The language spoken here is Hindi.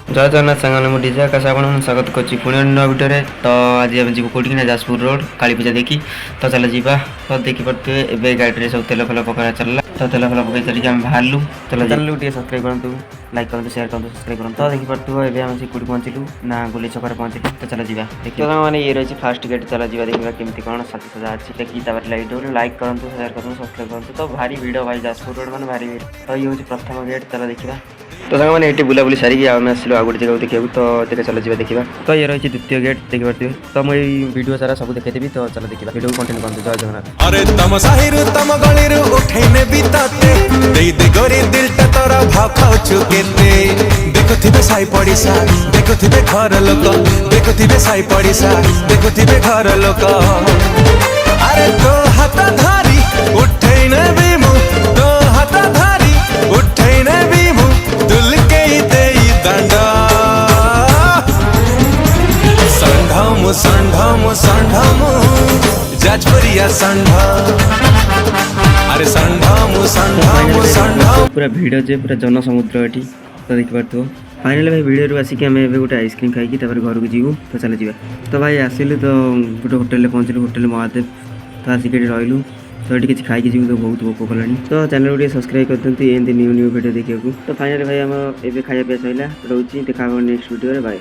जय जगन्नाथ सांगने मुझे डीजे आकाश आपको स्वागत करुच्ची पुणी नया भिडियो। तो आज आम जी कौटी ना जाजपुर रोड काली पूजा देखी तो चल जा तो देखिपे ए गाड़ी सब तेल फल पकड़ा चलला तो तेल फल पकई सारिक आम बाहर चलो चलू टे सब्सक्राइब करूँ लाइक करूँ शेयर करूँ सब्सक्राइब करूँ तो देखिपे एवं आम कौटी पहुँचलु ना गोली छक पहुँचलु तो चल जा देखिए मैंने ये रही फास्ट गेट चल जा देखा केमती कौन साज सजा अच्छी देखिए लाइक करूँ शेयर करूँ सब्सक्राइब करूँ तो भारी भिड़ भाई जाजपुर रोड मैंने भारी भिड़ तो ये हूँ प्रथम गेट चल देखा तो साग मैंने ये बुलाबुली सारिक आम आसलु आ गोटे जगह देखा तो देखा चल जा देखा तो ये रही द्वितीय गेट देखिए तो मुझे वीडियो सारा सब देखी तो चलो देखा वीडियो कंटिन्यू करते जय जगन्नाथ। अरे तम साहिरु तम गलिरु उठैने बिताते देई दे गोरी दिलटा तोरा भाव खाउछु केते देखुथिबे साई पड़िसा देखुथिबे घर लोक देखुथिबे साई पड़िसा देखुथिबे घर लोक अरे तो हाथ धारी उठैने बिमु तो हाथ धारी उठैने बिमु दुल के देई दंडा संढामु संढामु संढामु जाजपुरिया संढा अरे संढामु संढामु संढामु पूरा भिड़ जे पूरा जन समुद्र ये तो देखिपो फाइनाल भाई भिडियो आसिक आम गोटे आइसक्रीम खाई घर को जीवु तो चल जा तो भाई आसिलु तो गोटे होटेल पहुँचलु होटेल महादेव तो आसिक रही तो ये किसी खाई जीव तो बहुत भोक कला तो चैनल को सब्सक्राइब कर दिखाते एमती न्यू न्यू वीडियो देखा तो फाइनाल भाई आम ए खाया पीया सर रोचे देखा नेक्स्ट वीडियो बाय।